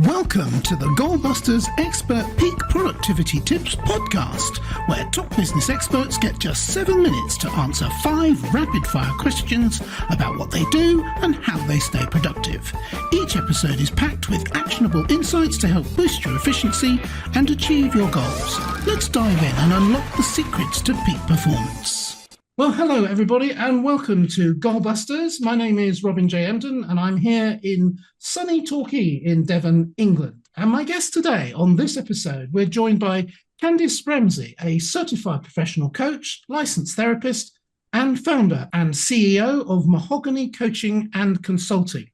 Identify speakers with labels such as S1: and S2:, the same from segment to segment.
S1: Welcome to the Goalbusters Expert Peak Productivity Tips podcast, where top business experts get just 7 minutes to answer 5 rapid-fire questions about what they do and how they stay productive. Each episode is packed with actionable insights to help boost your efficiency and achieve your goals. Let's dive in and unlock the secrets to peak performance. Well, hello everybody and welcome to Goalbusters. My name is Robin J. Emden and I'm here in sunny Torquay in Devon, England. And my guest today on this episode, we're joined by Candice Ramsey, a certified professional coach, licensed therapist, and founder and CEO of Mahogany Coaching and Consulting.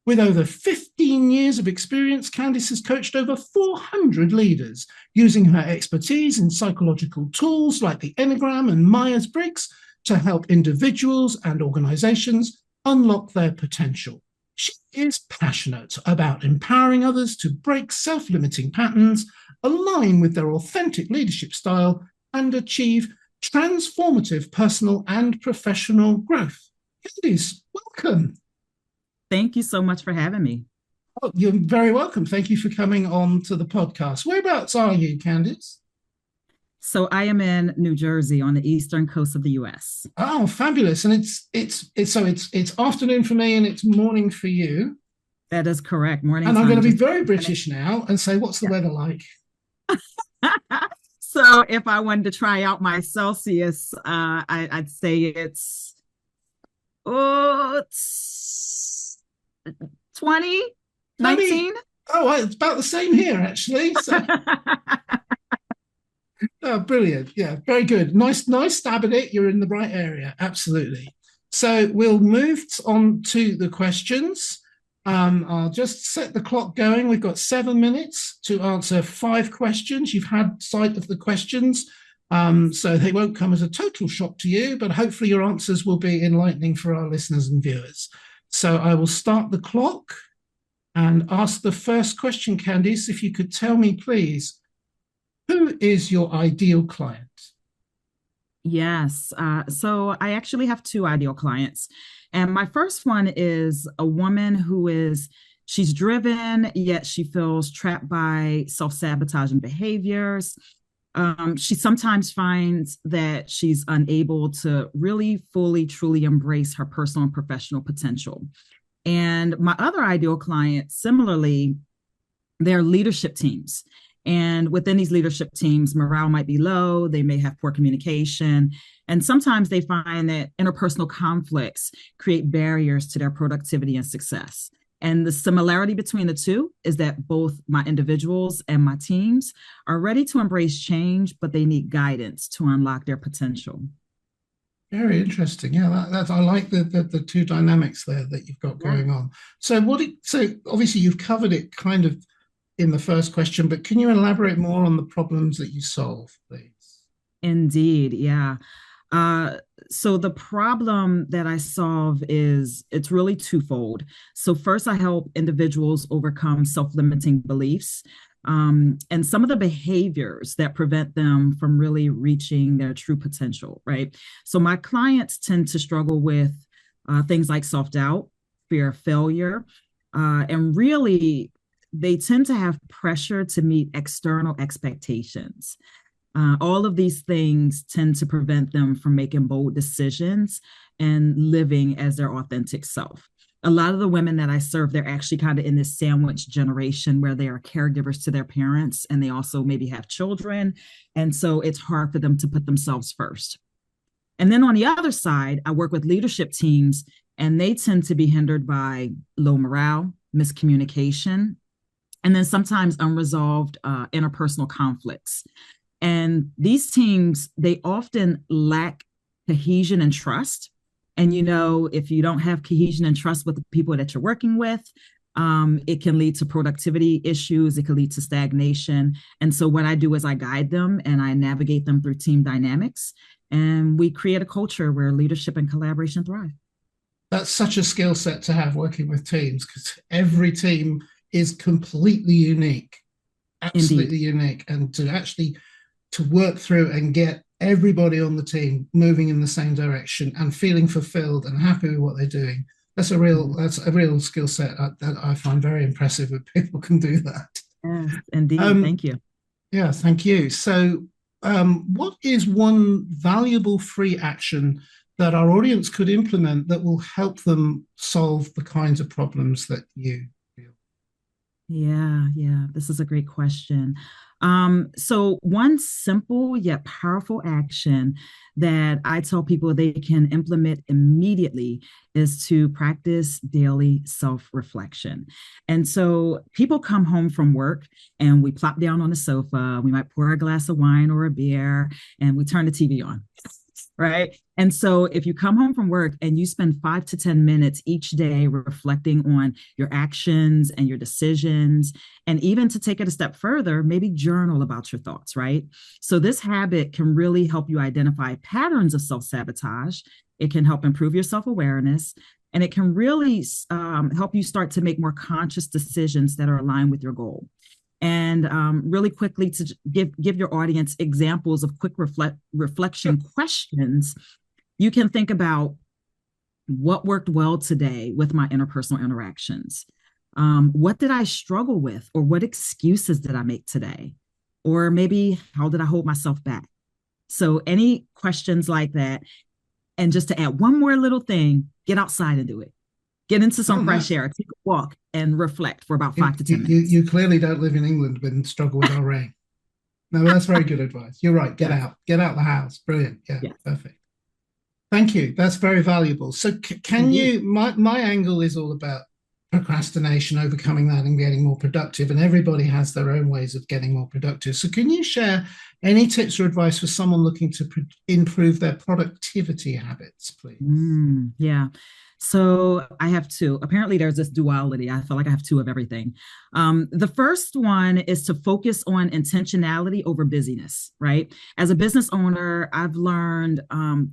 S1: With over 15 years of experience, Candice has coached over 400 leaders using her expertise in psychological tools like the Enneagram and Myers-Briggs to help individuals and organizations unlock their potential. She is passionate about empowering others to break self-limiting patterns, align with their authentic leadership style, and achieve transformative personal and professional growth. Candice, welcome.
S2: Thank you so much for having me.
S1: Oh, you're very welcome. Thank you for coming on to the podcast. Whereabouts are you, Candice?
S2: So I am in New Jersey on the eastern coast of the U.S.
S1: Oh, fabulous! And it's afternoon for me and it's morning for you.
S2: That is correct. Morning.
S1: And I'm going to be very British now and say, what's the weather like?
S2: So if I wanted to try out my Celsius, I'd say it's 20, 19.
S1: Oh, it's about the same here, actually. So. Oh, brilliant. Yeah, very good. Nice stab at it. You're in the right area. Absolutely. So we'll move on to the questions. I'll just set the clock going. We've got 7 minutes to answer 5 questions. You've had sight of the questions, so they won't come as a total shock to you, but hopefully your answers will be enlightening for our listeners and viewers. So I will start the clock and ask the first question, Candice, if you could tell me, please, who is your ideal client?
S2: Yes. So I actually have 2 ideal clients. And my first one is a woman she's driven, yet she feels trapped by self-sabotaging behaviors. She sometimes finds that she's unable to really fully, truly embrace her personal and professional potential. And my other ideal client, similarly, they're leadership teams. And within these leadership teams, morale might be low, they may have poor communication, and sometimes they find that interpersonal conflicts create barriers to their productivity and success. And the similarity between the two is that both my individuals and my teams are ready to embrace change, but they need guidance to unlock their potential.
S1: Very interesting. Yeah, that's I like the 2 dynamics there that you've got going on. So obviously you've covered it kind of in the first question, but can you elaborate more on the problems that you solve, please?
S2: Indeed, yeah. So the problem that I solve it's really twofold. So first, I help individuals overcome self-limiting beliefs and some of the behaviors that prevent them from really reaching their true potential, right? So my clients tend to struggle with things like self-doubt, fear of failure, and really they tend to have pressure to meet external expectations. All of these things tend to prevent them from making bold decisions and living as their authentic self. A lot of the women that I serve, they're actually kind of in this sandwich generation where they are caregivers to their parents and they also maybe have children. And so it's hard for them to put themselves first. And then on the other side, I work with leadership teams and they tend to be hindered by low morale, miscommunication, and then sometimes unresolved interpersonal conflicts. And these teams, they often lack cohesion and trust. And, if you don't have cohesion and trust with the people that you're working with, it can lead to productivity issues. It can lead to stagnation. And so what I do is I guide them and I navigate them through team dynamics. And we create a culture where leadership and collaboration thrive.
S1: That's such a skill set to have working with teams because every team is completely unique, absolutely unique. And to work through and get everybody on the team moving in the same direction and feeling fulfilled and happy with what they're doing,
S2: Mhm.
S1: that's a real skill set that I find very impressive if people can do that.
S2: Yes, indeed.
S1: Um,
S2: Thank you.
S1: yeah, thank you. So, what is one valuable free action that our audience could implement that will help them solve the kinds of problems that you feel?
S2: Yeah. This is a great question. So one simple yet powerful action that I tell people they can implement immediately is to practice daily self-reflection. And so people come home from work and we plop down on the sofa, we might pour a glass of wine or a beer, and we turn the TV on. Right. And so if you come home from work and you spend 5 to 10 minutes each day reflecting on your actions and your decisions, and even to take it a step further, maybe journal about your thoughts, right? So this habit can really help you identify patterns of self-sabotage. It can help improve your self-awareness, and it can really help you start to make more conscious decisions that are aligned with your goal. And really quickly to give your audience examples of quick reflection questions, you can think about what worked well today with my interpersonal interactions. What did I struggle with, or what excuses did I make today? Or maybe how did I hold myself back? So any questions like that. And just to add one more little thing, get outside and do it. Get into
S1: Oh,
S2: some fresh
S1: no.
S2: air, take a walk and reflect for about
S1: You,
S2: five to
S1: you,
S2: ten minutes.
S1: you clearly don't live in England and struggle with our rain. No, that's very good advice. You're right.
S2: Yes.
S1: Get out the house. Brilliant. Yeah,
S2: Yes.
S1: perfect. Thank you. That's very valuable. So, can
S2: Indeed.
S1: you? My angle is all about procrastination, overcoming that, and getting more productive. And everybody has their own ways of getting more productive. So, can you share any tips or advice for someone looking to improve their productivity habits, please?
S2: Yeah. So I have two. Apparently, there's this duality. I feel like I have two of everything. The first one is to focus on intentionality over busyness, right? As a business owner, I've learned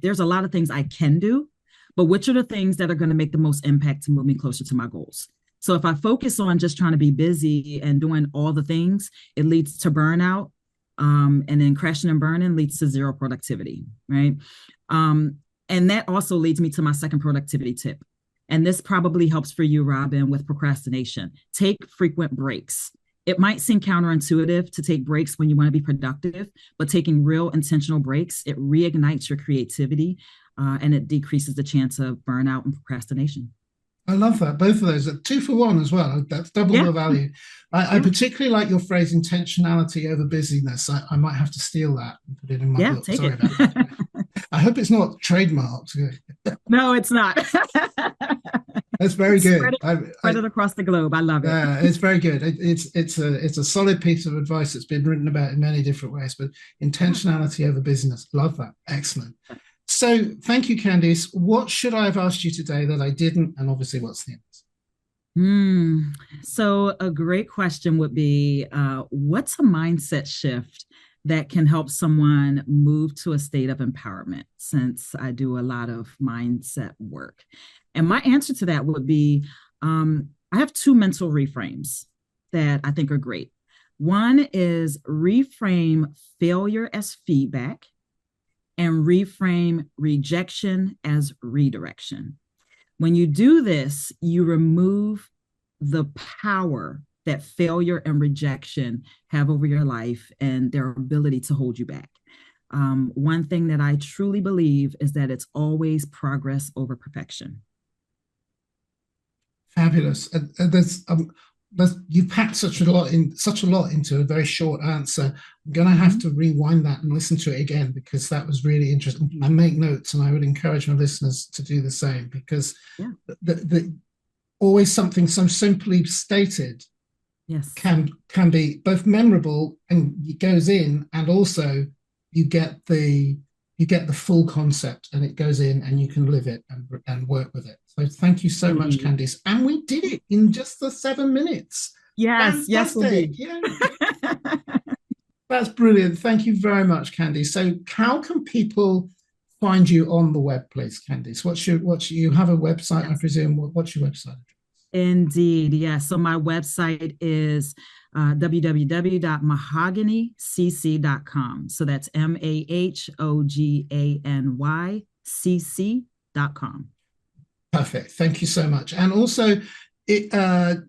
S2: there's a lot of things I can do, but which are the things that are going to make the most impact to move me closer to my goals? So if I focus on just trying to be busy and doing all the things, it leads to burnout. And then crashing and burning leads to zero productivity, right? Um, and that also leads me to my second productivity tip. And this probably helps for you, Robin, with procrastination. Take frequent breaks. It might seem counterintuitive to take breaks when you want to be productive, but taking real intentional breaks, it reignites your creativity and it decreases the chance of burnout and procrastination.
S1: I love that. Both of those are 2 for 1 as well. That's double
S2: Yeah,
S1: the value. I
S2: yeah,
S1: particularly like your phrase intentionality over busyness. I might have to steal that and put it in my
S2: yeah,
S1: book.
S2: take
S1: Sorry
S2: it.
S1: about that. I hope it's not trademarked.
S2: No, it's not.
S1: That's very
S2: Spread
S1: good.
S2: it, spread it across the globe. I love it.
S1: It's very good. It's a solid piece of advice that's been written about in many different ways. But
S2: Yeah.
S1: intentionality over business. Love that. Excellent. So thank you, Candice. What should I have asked you today that I didn't? And obviously, what's the answer?
S2: Hmm. So a great question would be, what's a mindset shift that can help someone move to a state of empowerment? Since I do a lot of mindset work, and my answer to that would be, I have two mental reframes that I think are great. One is reframe failure as feedback, and reframe rejection as redirection. When you do this, you remove the power that failure and rejection have over your life and their ability to hold you back. One thing that I truly believe is that it's always progress over perfection.
S1: Fabulous. You've packed such a lot into a very short answer. I'm going to have
S2: Mhm.
S1: to rewind that and listen to it again because that was really interesting. I make notes, and I would encourage my listeners to do the same because
S2: Yeah.
S1: always something so simply stated
S2: Yes.
S1: can be both memorable and it goes in, and also you get the you get the full concept and it goes in and you can live it and work with it. So thank you so much,
S2: Indeed.
S1: Candice. And we did it in just the 7 minutes.
S2: Yes. Yes,
S1: Fantastic.
S2: indeed.
S1: Yeah, that's brilliant. Thank you very much, Candice. So how can people find you on the web, please, Candice? You have a website, I
S2: Yes.
S1: presume. What's your website?
S2: Indeed. Yes. So my website is www.mahoganycc.com. So that's MAHOGANYCC.com.
S1: Perfect. Thank you so much. And also, you've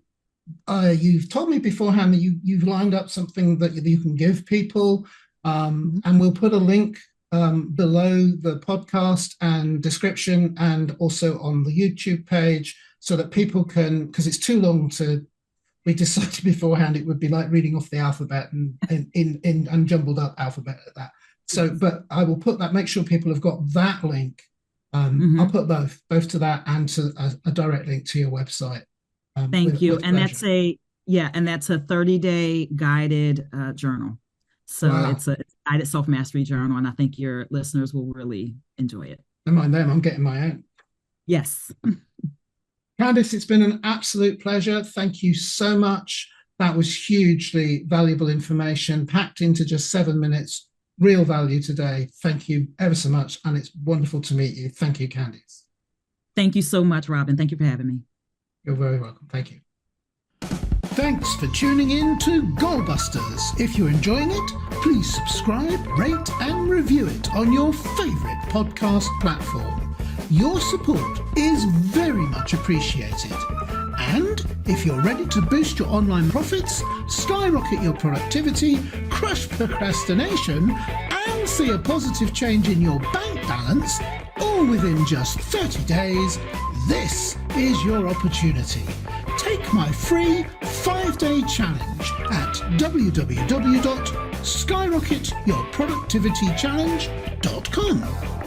S1: told me beforehand that you've lined up something that you can give people, and we'll put a link below the podcast and description, and also on the YouTube page, so that people can, because it's too long to. We decided beforehand it would be like reading off the alphabet and in jumbled up alphabet at that. So, but I will put that. Make sure people have got that link. I'll put both to that and to a direct link to your website.
S2: Thank you. And
S1: pleasure.
S2: that's a 30-day guided journal. So
S1: Wow.
S2: it's a guided self-mastery journal, and I think your listeners will really enjoy it.
S1: Don't mind them. I'm getting my own.
S2: Yes.
S1: Candice, it's been an absolute pleasure. Thank you so much. That was hugely valuable information packed into just 7 minutes. Real value today. Thank you ever so much. And it's wonderful to meet you. Thank you, Candice.
S2: Thank you so much, Robin. Thank you for having me.
S1: You're very welcome. Thank you. Thanks for tuning in to Goalbusters. If you're enjoying it, please subscribe, rate, and review it on your favorite podcast platform. Your support is very much appreciated. And if you're ready to boost your online profits, skyrocket your productivity, crush procrastination, and see a positive change in your bank balance, all within just 30 days, this is your opportunity. Take my free 5-day challenge at www.skyrocketyourproductivitychallenge.com.